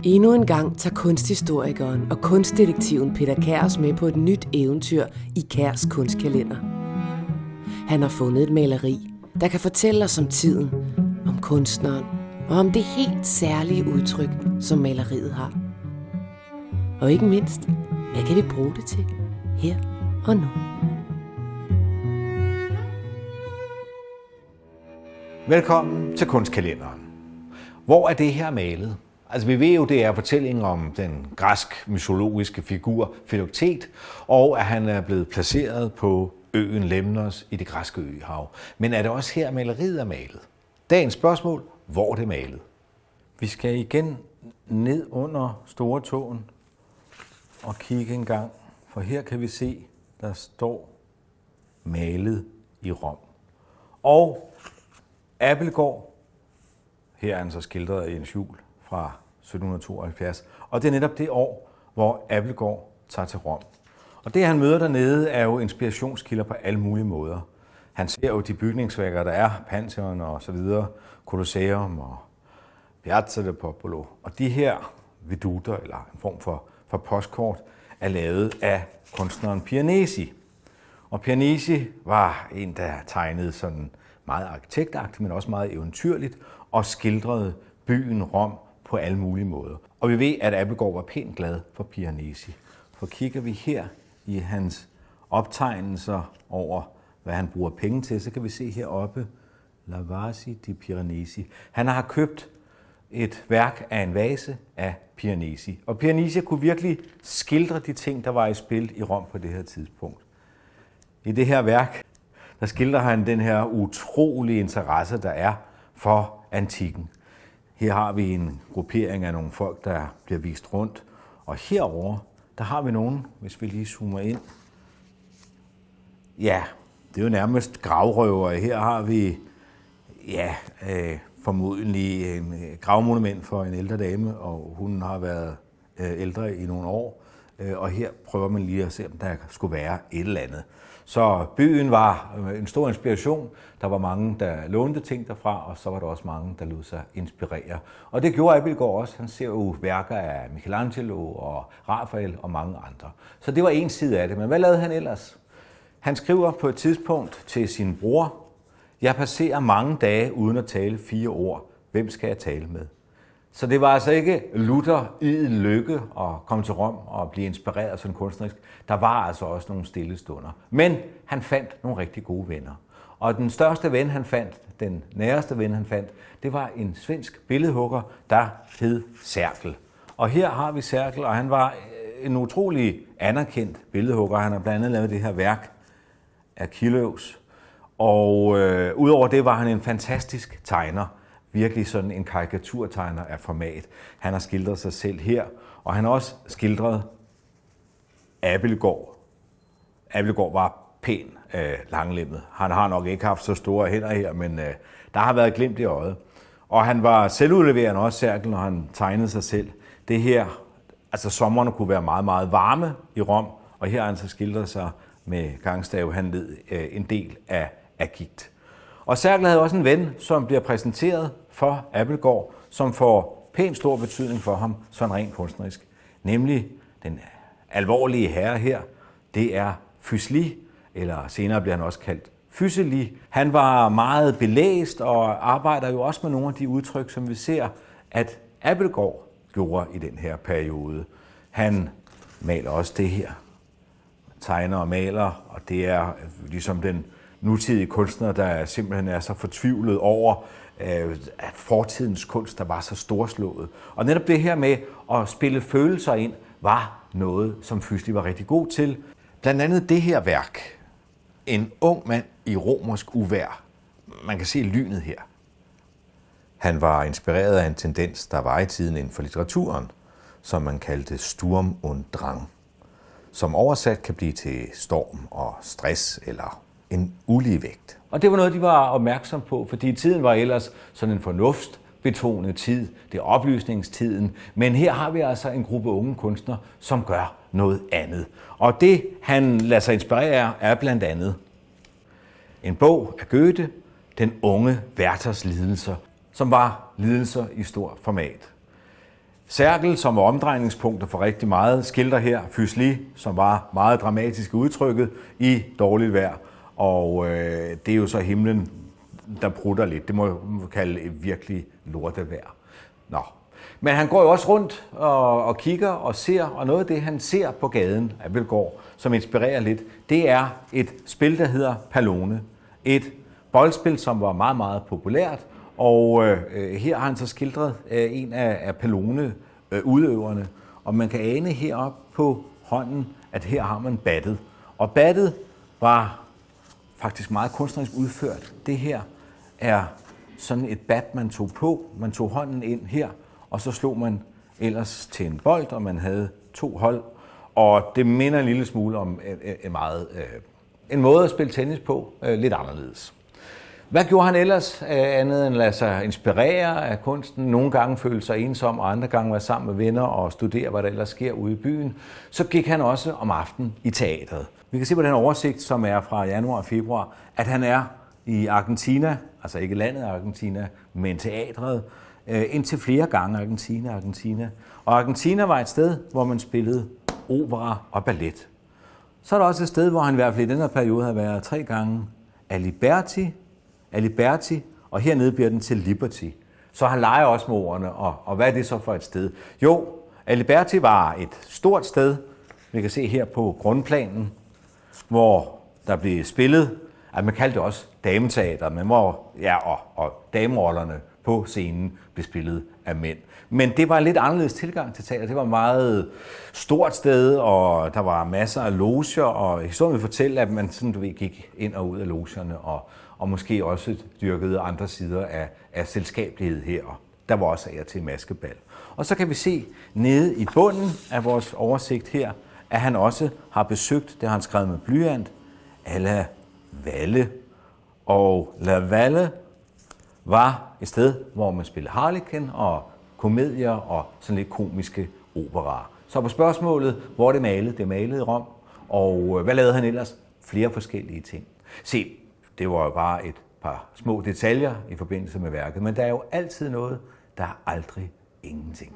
Endnu en gang tager kunsthistorikeren og kunstdetektiven Peter Kjærs med på et nyt eventyr i Kjærs kunstkalender. Han har fundet et maleri, der kan fortælle os om tiden, om kunstneren og om det helt særlige udtryk, som maleriet har. Og ikke mindst, hvad kan vi bruge det til her og nu? Velkommen til kunstkalenderen. Hvor er det her malet? Altså vi ved jo, det er fortællingen om den græsk mytologiske figur Filoktet, og at han er blevet placeret på øen Lemnos i det græske øhav. Men er det også her, maleriet er malet? Dagens spørgsmål, hvor er det malet? Vi skal igen ned under Store Tåen og kigge en gang, for her kan vi se, der står malet i Rom. Og Abildgaard, her er han så skildret af Jens Juel fra 1772, og det er netop det år, hvor Abildgaard tager til Rom. Og det, han møder dernede, er jo inspirationskilder på alle mulige måder. Han ser jo de bygningsværker, der er, Pantheon og så videre, Colosseum og Piazza del Popolo. Og de her veduter, eller en form for postkort, er lavet af kunstneren Piranesi. Og Piranesi var en, der tegnede sådan meget arkitektagtigt, men også meget eventyrligt, og skildrede byen Rom på alle mulige måder. Og vi ved, at Abildgaard var pænt glad for Piranesi. For kigger vi her i hans optegnelser over, hvad han bruger penge til, så kan vi se heroppe, La Vasi di Piranesi. Han har købt et værk af en vase af Piranesi. Og Piranesi kunne virkelig skildre de ting, der var i spil i Rom på det her tidspunkt. I det her værk, der skildrer han den her utrolige interesse, der er for antikken. Her har vi en gruppering af nogle folk, der bliver vist rundt. Og herover der har vi nogen, hvis vi lige zoomer ind. Ja, det er jo nærmest gravrøvere. Her har vi formodentlig en gravmonument for en ældre dame, og hun har været ældre i nogle år. Og her prøver man lige at se, om der skulle være et eller andet. Så byen var en stor inspiration. Der var mange, der lånte ting derfra, og så var der også mange, der lod sig inspirere. Og det gjorde Abildgaard også. Han ser jo værker af Michelangelo og Raphael og mange andre. Så det var en side af det. Men hvad lavede han ellers? Han skriver på et tidspunkt til sin bror: "Jeg passerer mange dage uden at tale 4 ord. Hvem skal jeg tale med?" Så det var altså ikke lutter idel lykke at komme til Rom og blive inspireret sådan kunstnerisk. Der var altså også nogle stille stunder. Men han fandt nogle rigtig gode venner. Og den største ven, han fandt, den næreste ven, han fandt, det var en svensk billedhugger, der hed Serkel. Og her har vi Serkel, og han var en utrolig anerkendt billedhugger. Han har blandt andet lavet det her værk af Achilleus. Og udover det var han en fantastisk tegner. Virkelig sådan en karikaturtegner af format. Han har skildret sig selv her, og han har også skildret Abildgaard. Abildgaard var pæn langlemmet. Han har nok ikke haft så store hænder her, men der har været glimt i øjet. Og han var selvudleverende også, Serkel, når han tegnede sig selv. Det her, altså sommerne kunne være meget, meget varme i Rom, og her har han så skildret sig med gangstav. Han led en del af gigt. Og Serkel havde også en ven, som bliver præsenteret for Abildgaard, som får pænt stor betydning for ham, sådan rent kunstnerisk. Nemlig den alvorlige herre her, det er Fuseli, eller senere bliver han også kaldt Fuseli. Han var meget belæst og arbejder jo også med nogle af de udtryk, som vi ser, at Abildgaard gjorde i den her periode. Han maler også det her. Tegner og maler, og det er ligesom den nutidige kunstner, der simpelthen er så fortvivlet over, at fortidens kunst, der var så storslået. Og netop det her med at spille følelser ind, var noget, som Fuseli var rigtig god til. Blandt andet det her værk. En ung mand i romersk uvejr. Man kan se lynet her. Han var inspireret af en tendens, der var i tiden inden for litteraturen, som man kaldte Sturm und Drang, som oversat kan blive til storm og stress eller en uligevægt. Og det var noget, de var opmærksom på, fordi tiden var ellers sådan en fornuftbetonet tid. Det er oplysningstiden. Men her har vi altså en gruppe unge kunstnere, som gør noget andet. Og det, han lader sig inspirere, er blandt andet en bog af Goethe, Den unge Werthers lidelser, som var lidelser i stor format. Cerkel, som var omdrejningspunkter for rigtig meget, skildrer her Fuseli, som var meget dramatisk udtrykket i dårligt vejr. Og det er jo så himlen, der prutter lidt. Det må man kalde et virkelig lortevejr. Nå. Men han går jo også rundt og kigger og ser, og noget af det, han ser på gaden, Abildgaard, som inspirerer lidt, det er et spil, der hedder Pallone. Et boldspil, som var meget, meget populært, og her har han så skildret en af Pallone-udøverne, og man kan ane heroppe på hånden, at her har man battet. Og battet var faktisk meget kunstnerisk udført. Det her er sådan et bat, man tog på. Man tog hånden ind her, og så slog man ellers til en bold, og man havde 2 hold. Og det minder en lille smule om en måde at spille tennis på, lidt anderledes. Hvad gjorde han ellers andet end at lade sig inspirere af kunsten? Nogle gange følte sig ensom, og andre gange være sammen med venner og studere, hvad der ellers sker ude i byen. Så gik han også om aftenen i teatret. Vi kan se på den oversigt, som er fra januar og februar, at han er i Argentina, altså ikke landet Argentina, men teatret, indtil flere gange Argentina. Og Argentina var et sted, hvor man spillede opera og ballet. Så er der også et sted, hvor han i hvert fald i den her periode har været 3 gange Aliberti, og hernede bliver den til Liberty. Så han leger også med ordene, og hvad er det så for et sted? Jo, Aliberti var et stort sted, vi kan se her på grundplanen, hvor der blev spillet, at man kaldte det også dameteater, men hvor, og damerollerne på scenen blev spillet af mænd. Men det var en lidt anderledes tilgang til teater. Det var et meget stort sted, og der var masser af loger, og historien vil fortælle, at man sådan, gik ind og ud af logerne, og måske også dyrkede andre sider af selskabelighed her. Der var også af til maskebal. Og så kan vi se nede i bunden af vores oversigt her, at han også har besøgt, det har han skrevet med blyant, La Valle. Og La Valle var et sted, hvor man spillede harlekin og komedier og sådan lidt komiske operaer. Så på spørgsmålet, hvor det malede? Det malede i Rom. Og hvad lavede han ellers? Flere forskellige ting. Se, det var jo bare et par små detaljer i forbindelse med værket, men der er jo altid noget, der er aldrig ingenting.